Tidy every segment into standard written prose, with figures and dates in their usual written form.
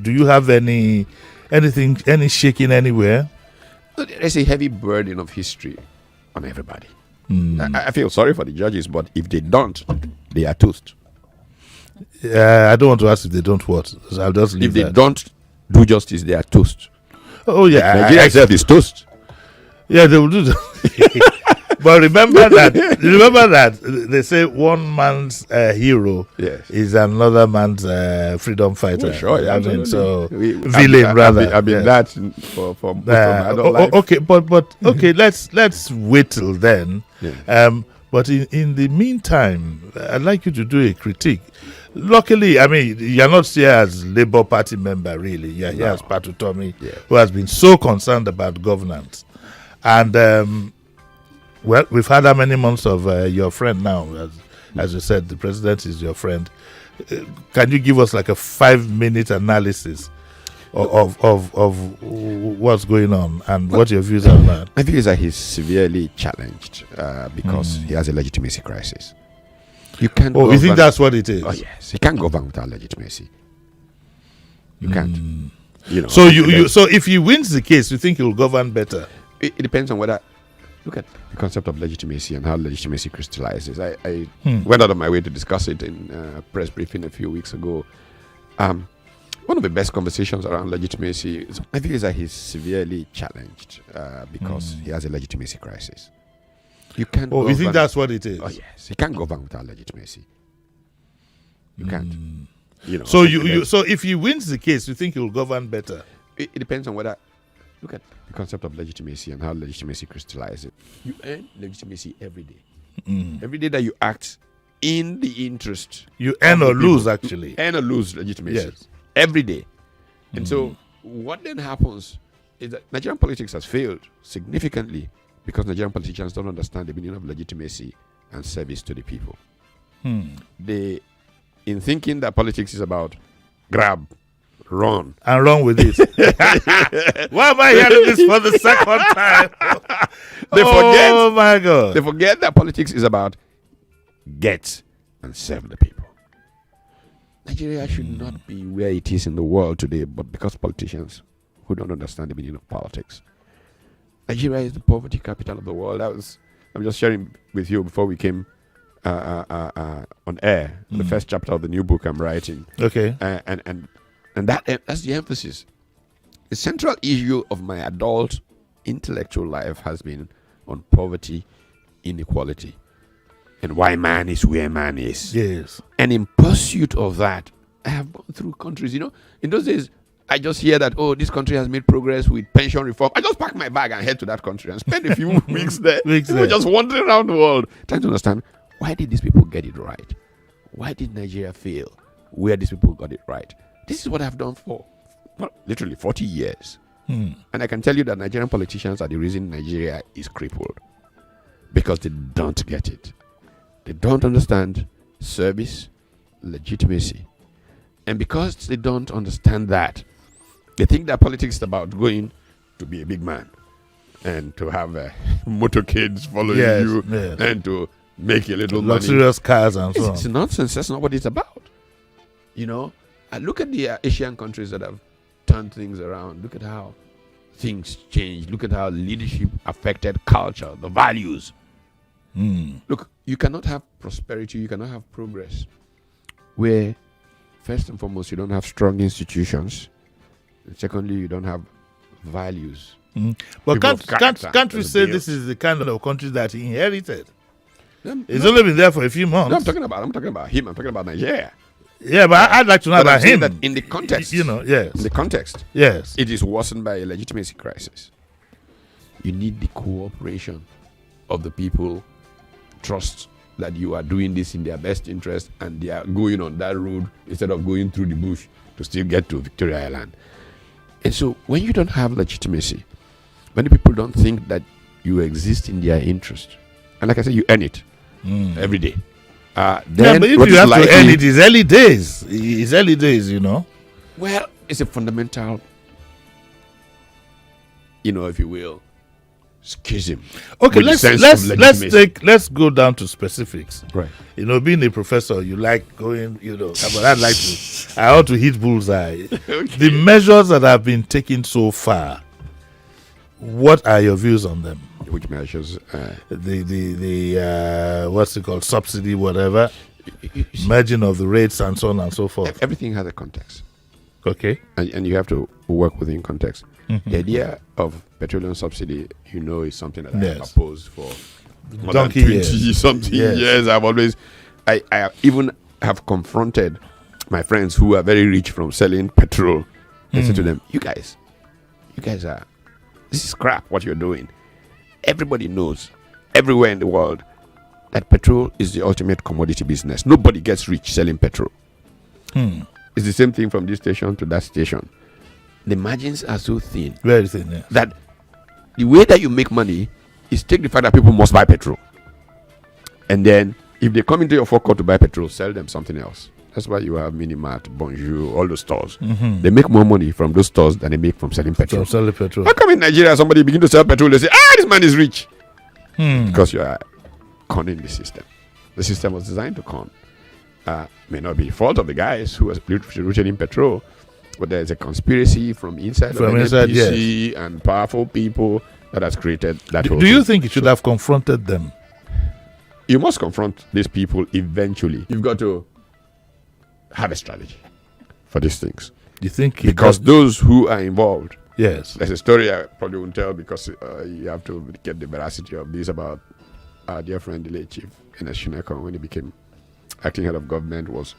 Do you have any shaking anywhere? There's a heavy burden of history on everybody. I feel sorry for the judges, but if they don't, they are toast. I don't want to ask if they don't what. So I'll just leave If they that. don't do justice, they are toast. Oh yeah, Nigeria itself is toast. Yeah, they will do that. But remember that they say one man's hero is another man's freedom fighter. Well, sure, yeah, I mean, so villain rather. I've been that for most of my adult life. Okay, but okay, let's wait till then. Yeah. But in the meantime, I'd like you to do a critique. Luckily, I mean, you're not here as Labour Party member, really. You're here as Pat Utomi, who has been so concerned about governance. And, well, we've had how many months of your friend now? As you said, the president is your friend. Can you give us like a 5-minute analysis of what's going on and what your views are on that? My view is that he's severely challenged because he has a legitimacy crisis. You can't. Oh, you think that's what it is? Oh yes, he can't govern without legitimacy. You can't. You know. So so if he wins the case, you think he will govern better? It depends on whether. Look at the concept of legitimacy and how legitimacy crystallizes. I went out of my way to discuss it in a press briefing a few weeks ago. One of the best conversations around legitimacy, I think, is that he's severely challenged because he has a legitimacy crisis. You can't. Oh, you think that's what it is? Oh yes, he can't govern without legitimacy. You can't. You know. So so if he wins the case, you think he will govern better? It depends on whether. Look at the concept of legitimacy and how legitimacy crystallizes. You earn legitimacy every day. Every day that you act in the interest. You earn or lose, actually. You earn or lose legitimacy. Yes. Every day. And so what then happens is that Nigerian politics has failed significantly because Nigerian politicians don't understand the meaning of legitimacy and service to the people. They, in thinking that politics is about grab, run, and run with it. Why am I hearing this for the second time? Oh my God! They forget that politics is about get and serve the people. Nigeria should not be where it is in the world today, but because politicians who don't understand the meaning of politics. Nigeria is the poverty capital of the world. I'm just sharing with you before we came on air, the first chapter of the new book I'm writing. Okay. And that's the emphasis. The central issue of my adult intellectual life has been on poverty, inequality, and why man is where man is. Yes. And in pursuit of that, I have gone through countries. You know, in those days, I just hear that, oh, this country has made progress with pension reform. I just pack my bag and head to that country and spend a few weeks there. Just wandering around the world, trying to understand, why did these people get it right? Why did Nigeria fail? Where these people got it right? This is what I've done for literally 40 years. And I can tell you that Nigerian politicians are the reason Nigeria is crippled. Because they don't get it. They don't understand service, legitimacy. And because they don't understand that, they think that politics is about going to be a big man and to have motorcades following you and to make a little luxurious cars and so on. It's nonsense. That's not what it's about. You know, look at the Asian countries that have turned things around. Look at how things changed. Look at how leadership affected culture, the values. Look, you cannot have prosperity, you cannot have progress where, first and foremost, you don't have strong institutions. And secondly, you don't have values. But can't we say this is the kind of country that he inherited? It's only been there for a few months. No, I'm talking about him. I'm talking about Nigeria. Yeah, but I'd like to know about him. That in the context, you know, yes. In the context, yes, it is worsened by a legitimacy crisis. You need the cooperation of the people, trust that you are doing this in their best interest, and they are going on that road instead of going through the bush to still get to Victoria Island. And so, when you don't have legitimacy, many people don't think that you exist in their interest, and like I said, you earn it every day. Then but if you have to earn it, it's early days. It's early days, you know. Well, it's a fundamental, if you will, schism. Okay, with the let's sense of legitimacy. let's go down to specifics. Right. You know, being a professor, you like going. You know, but I ought to hit bullseye. Okay. The measures that have been taken so far. What are your views on them? Which measures? The what's it called? Subsidy, whatever. Merging of the rates and so on and so forth. Everything has a context. Okay. And you have to work within context. The idea of petroleum subsidy, is something that I have opposed for more than 20 something years. I even have confronted my friends who are very rich from selling petrol. I said to them, you guys this is crap what you're doing. Everybody knows everywhere in the world that petrol is the ultimate commodity business. Nobody gets rich selling petrol. It's the same thing from this station to that station. The margins are so thin. Very thin, yes. That the way that you make money is take the fact that people must buy petrol. And then if they come into your forecourt to buy petrol, sell them something else. That's why you have Minimart, Bonjour, all those stores. They make more money from those stores than they make from selling petrol. How come in Nigeria somebody begin to sell petrol, they say, this man is rich? Because you are conning the system. The system was designed to con. May not be the fault of the guys who are rooted in petrol, but there is a conspiracy from inside NNPC and powerful people that has created that whole thing. Do you think you should have confronted them? You must confront these people eventually. You've got to have a strategy for these things. You think because those who are involved. Yes. There's a story I probably won't tell because you have to get the veracity of this about our dear friend, the late Chief Ernest Shineko, when he became acting head of government, was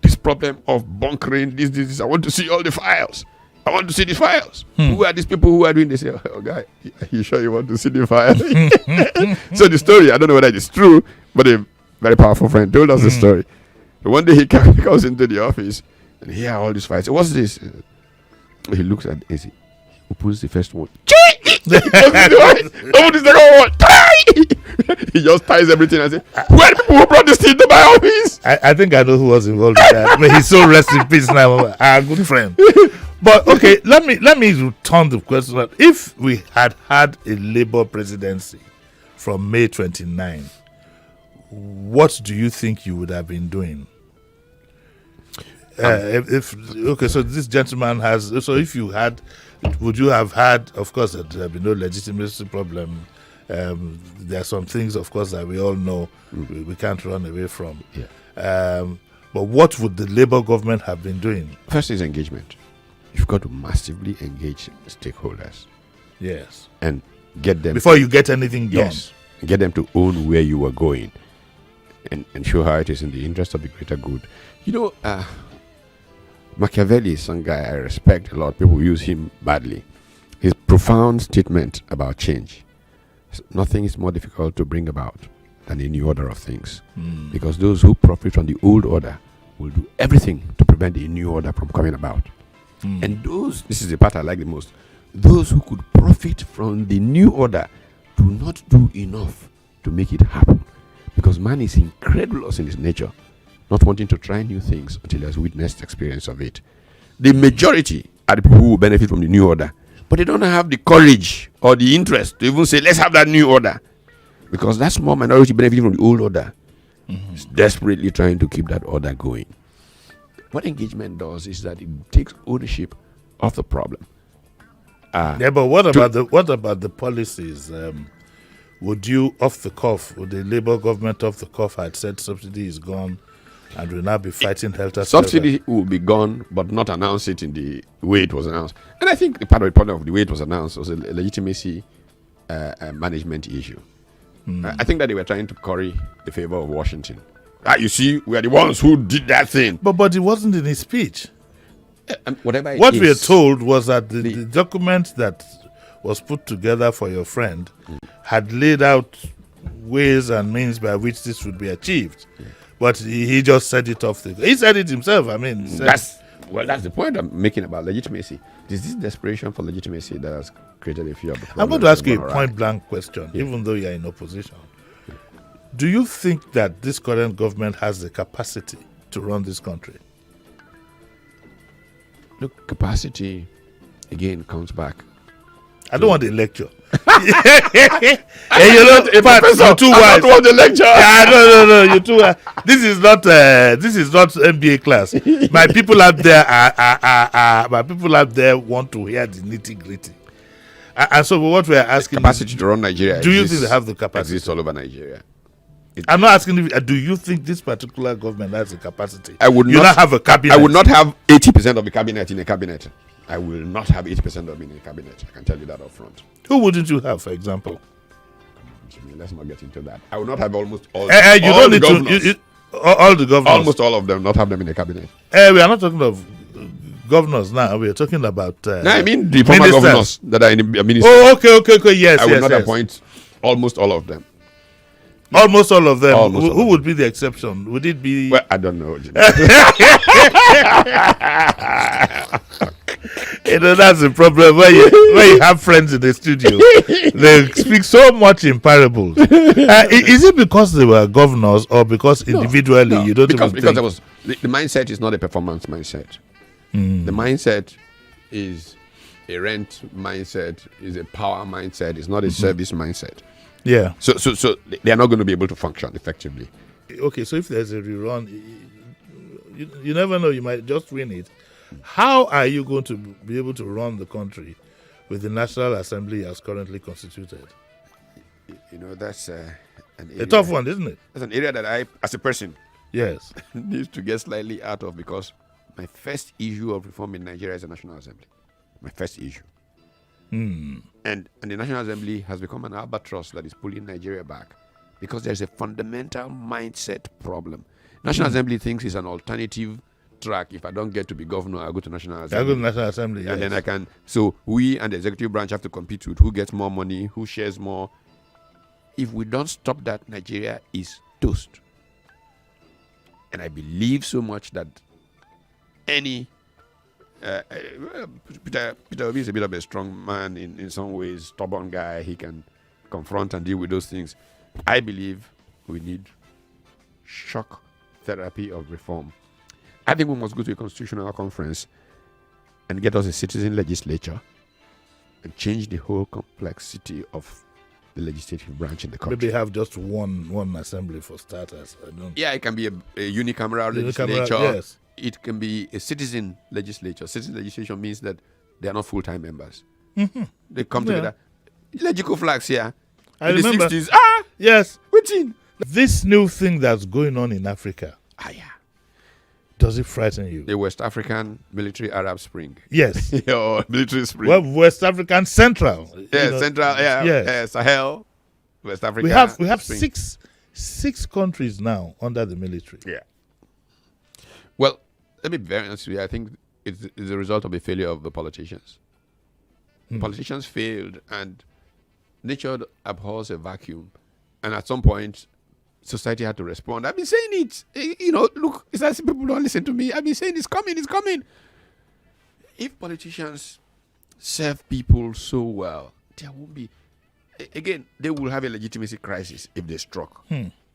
this problem of bunkering, this. I want to see all the files. I want to see the files. Who are these people who are doing this? Oh, guy, are you sure you want to see the files? So the story, I don't know whether it's true, but a very powerful friend told us the story. One day he comes into the office and he hears all these files. What's this? He looks at it, he opens the first one. Open the second one. He just ties everything and says, who are the people who brought this thing to my office? I think I know who was involved in that. But he's so rest in peace now. Our good friend. But okay, let me return the question. If we had a Labour presidency from May 29, what do you think you would have been doing? So this gentleman has. So if you had, would you have had? Of course, there would be no legitimacy problem. There are some things, of course, that we all know we can't run away from. Yeah. But what would the Labour government have been doing? First is engagement. You've got to massively engage stakeholders. Yes. And get them before you get anything done. Yes. Get them to own where you are going, and show how it is in the interest of the greater good. Machiavelli is some guy I respect a lot. People use him badly. His profound statement about change. Nothing is more difficult to bring about than a new order of things. Because those who profit from the old order will do everything to prevent the new order from coming about. And this is the part I like the most, those who could profit from the new order do not do enough to make it happen. Because man is incredulous in his nature, not wanting to try new things until he has witnessed experience of it. The majority are the people who will benefit from the new order, but they don't have the courage or the interest to even say, let's have that new order. Because that small minority benefiting from the old order is desperately trying to keep that order going. What engagement does is that it takes ownership of the problem. But what about the policies? Would you, off the cuff, would the Labour government off the cuff had said subsidy is gone and will now be fighting helter skelter? Subsidy will be gone, but not announce it in the way it was announced. And I think part of the problem of the way it was announced was a legitimacy management issue. I think that they were trying to curry the favor of Washington. You see, we are the ones who did that thing. But it wasn't in his speech. Whatever it what is, we are told was that the document that was put together for your friend had laid out ways and means by which this would be achieved. But he just said it off. He said it himself. I mean, that's the point I'm making about legitimacy. There's this desperation for legitimacy that has created a few of the problems. I'm going to ask you a point-blank question, even though you're in opposition. Do you think that this current government has the capacity to run this country? Look, capacity, again, comes back. I don't want a lecture. Hey, Pat, you're too wise. I don't want a lecture. No, you're too wise. This is not MBA class. My people out there want to hear the nitty-gritty. And so what we are asking, capacity to run Nigeria. Do you think they have the capacity? Exists all over Nigeria. I'm not asking if, do you think this particular government has the capacity? I would not have a cabinet. I would not have 80% of the cabinet in a cabinet. I will not have 80% of it in a cabinet. I can tell you that up front. Who wouldn't you have, for example? Let's not get into that. I would not have almost all. You don't need to. All the governors. Almost all of them, not have them in a cabinet. We are not talking of governors now. We are talking about. No, I mean the former governors that are in a ministry. Oh, okay. Yes, I would not appoint almost all of them. Almost all of them. Who would be the exception? Would it be? Well, I don't know. That's the problem when you have friends in the studio. They speak so much in parables. Is it because they were governors or because individually you don't even think? Because the mindset is not a performance mindset. The mindset is a rent mindset, is a power mindset, it's not a service mindset. Yeah. So they are not going to be able to function effectively. Okay, so if there's a rerun, you never know, you might just win it. How are you going to be able to run the country with the National Assembly as currently constituted? That's an area, a tough one, isn't it? That's an area that I, as a person, yes, need to get slightly out of, because my first issue of reform in Nigeria is the National Assembly. My first issue. And the National Assembly has become an albatross that is pulling Nigeria back because there's a fundamental mindset problem. National Assembly thinks it's an alternative track. If I don't get to be governor, I'll go to National Assembly. I'll go to National Assembly, yes. And then I can. So we and the executive branch have to compete with who gets more money, who shares more. If we don't stop that, Nigeria is toast. And I believe so much that any Peter Obi is a bit of a strong man in some ways, stubborn guy. He can confront and deal with those things. I believe we need shock therapy of reform. I think we must go to a constitutional conference and get us a citizen legislature and change the whole complexity of the legislative branch in the country. Maybe have just one assembly for starters. Yeah, it can be a unicameral legislature. Yes. It can be a citizen legislature. Citizen legislation means that they are not full-time members. They come together. Legical flags here. I in remember. the 60s. Yes. Waiting. This new thing that's going on in Africa. Yeah. Does it frighten you? The West African military Arab Spring. Yes. Or military spring. Well, West African Central. Central. Yeah. Yes. Sahel. West Africa. We have spring. six countries now under the military. Yeah. Well, let me be very honest with you. I think it's a result of a failure of the politicians. The politicians failed, and nature abhors a vacuum. And at some point, society had to respond. I've been saying it. Look, it's as if people don't listen to me. I've been saying it's coming. If politicians serve people so well, there won't be... Again, they will have a legitimacy crisis if they struck.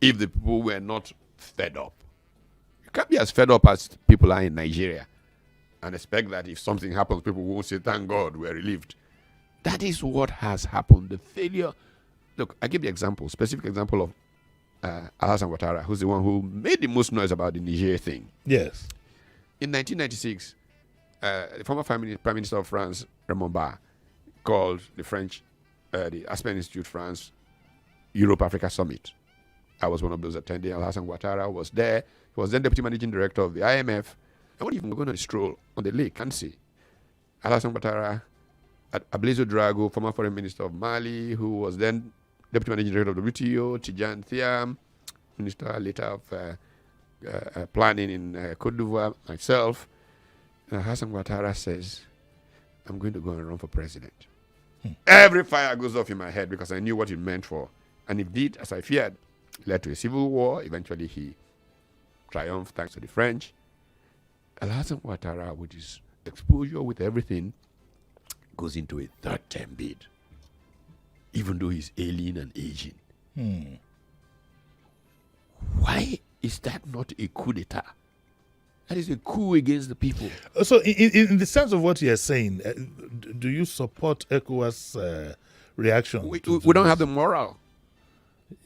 If the people were not fed up. You can't be as fed up as people are in Nigeria and expect that if something happens, people won't say, thank God, we're relieved. That is what has happened. The failure... Look, I give the example, specific example of Alassane Ouattara, who's the one who made the most noise about the Niger thing. Yes. In 1996, the former Prime Minister of France, Raymond Barre, called the Aspen Institute France Europe-Africa Summit. I was one of those attending. Alassane Ouattara was there. He was then Deputy Managing Director of the IMF. I wasn't even going on a stroll on the lake, can't see. Alassane Ouattara, Ablaise Drago, former Foreign Minister of Mali, who was then Deputy Managing Director of the WTO, Tidjane Thiam, Minister later of Planning in Cote d'Ivoire, myself. Alassane Ouattara says, I'm going to go and run for president. Every fire goes off in my head because I knew what it meant for. And indeed, as I feared, it led to a civil war. Eventually, he triumphed thanks to the French. Alassane Ouattara, with his exposure, with everything, goes into a third-term bid, even though he's ailing and aging. Why is that not a coup d'etat? That is a coup against the people. So, in the sense of what you're saying, do you support ECOWAS reaction? We don't have the moral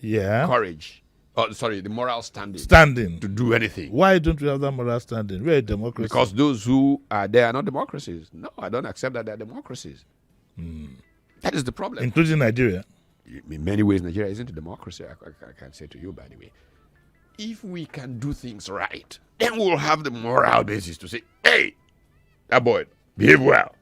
courage. Oh, sorry, the moral standing to do anything. Why don't we have that moral standing? We're a democracy. Because those who are there are not democracies. No, I don't accept that they're democracies. That is the problem. Including Nigeria. In many ways, Nigeria isn't a democracy. I can say to you, by the way. If we can do things right, then we'll have the moral basis to say, hey, that boy, behave well.